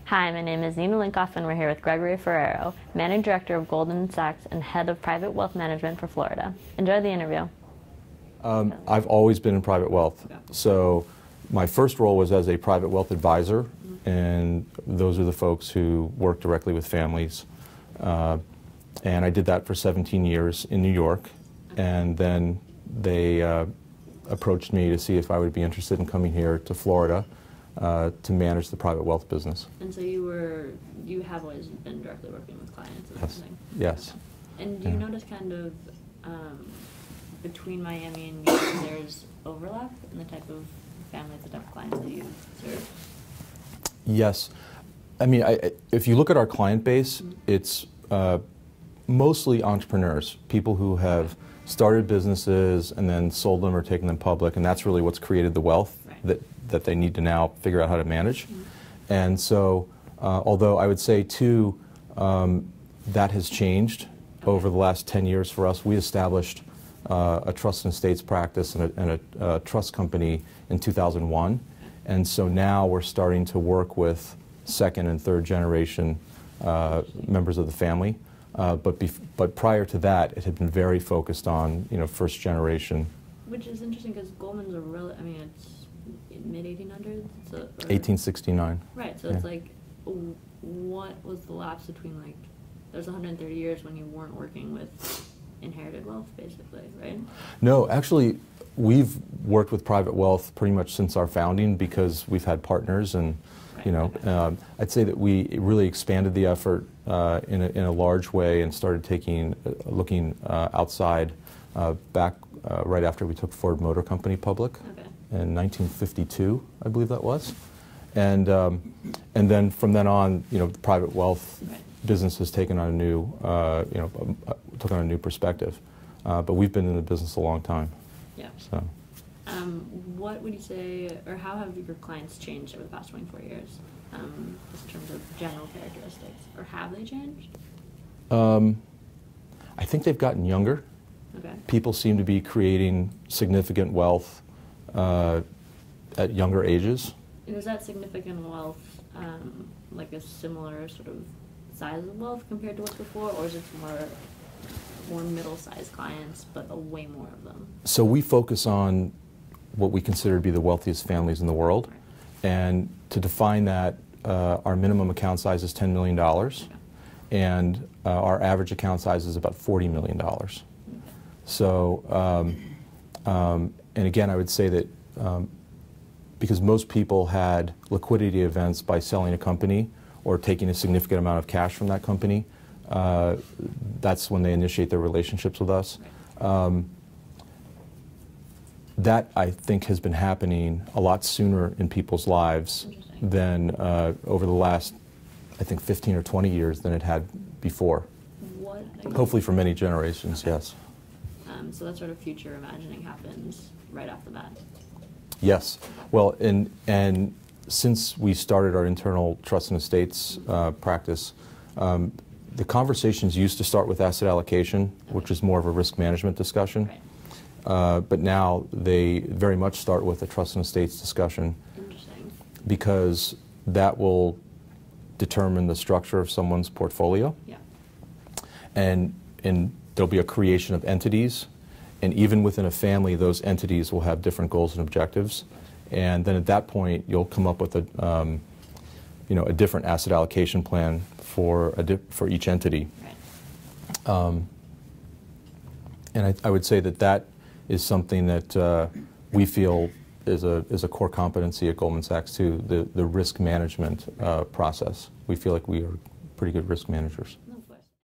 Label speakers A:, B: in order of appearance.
A: Hi, my name is Nina Linkoff, and we're here with Gregory Ferrero, Managing Director of Goldman Sachs and Head of Private Wealth Management for Florida. Enjoy the interview.
B: I've always been in private wealth. So my first role was as a private wealth advisor, and those are the folks who work directly with families. And I did that for 17 years in New York, and then they approached me to see if I would be interested in coming here to Florida to manage the private wealth business.
A: And so you have always been directly working with clients and everything?
B: Yes.
A: And do you notice kind of between Miami and New York there's overlap in the type of families, the type of clients that you serve?
B: Yes. I mean, if you look at our client base, it's mostly entrepreneurs, people who have started businesses and then sold them or taken them public, and that's really what's created the wealth that they need to now figure out how to manage. And so, although I would say too, that has changed over the last 10 years for us. We established a trust and estates practice and a trust company in 2001, and so now we're starting to work with second and third generation members of the family. But prior to that, it had been very focused on first generation.
A: Which is interesting because Goldman's a real, I mean, it's mid 1800s.
B: 1869.
A: Right. So it's like, what was the lapse between like there's 130 years when you weren't working with inherited wealth, basically, right?
B: No, actually, we've worked with private wealth pretty much since our founding because we've had partners, and I'd say that we really expanded the effort in a large way and started looking outside back right after we took Ford Motor Company public in 1952, I believe that was, and then from then on, the private wealth business has taken on a new took on a new perspective, but we've been in the business a long time.
A: Yeah.
B: So.
A: What would you say, or how have your clients changed over the past 24 years, just in terms of general characteristics, or have they changed?
B: I think they've gotten younger.
A: Okay.
B: People seem to be creating significant wealth at younger ages.
A: And is that significant wealth like a similar sort of size of wealth compared to what's before, or is it more middle-sized clients, but way more of them? So
B: we focus on what we consider to be the wealthiest families in the world. And to define that, our minimum account size is $10 million, and our average account size is about $40 million. So, and again, I would say that because most people had liquidity events by selling a company or taking a significant amount of cash from that company, that's when they initiate their relationships with us. That, I think, has been happening a lot sooner in people's lives than over the last, I think, 15 or 20 years than it had before. Hopefully for many generations, yes.
A: So that sort of future imagining happens right off the bat?
B: Yes. Well, and since we started our internal trust and estates practice, the conversations used to start with asset allocation, which is more of a risk management discussion. But now they very much start with a trust and estates discussion.
A: Interesting.
B: Because that will determine the structure of someone's portfolio.
A: Yeah.
B: And there'll be a creation of entities, and even within a family, those entities will have different goals and objectives. And then at that point, you'll come up with a different asset allocation plan for each entity.
A: Right.
B: And I would say that is something that we feel is a core competency at Goldman Sachs too, the risk management process. We feel like we are pretty good risk managers.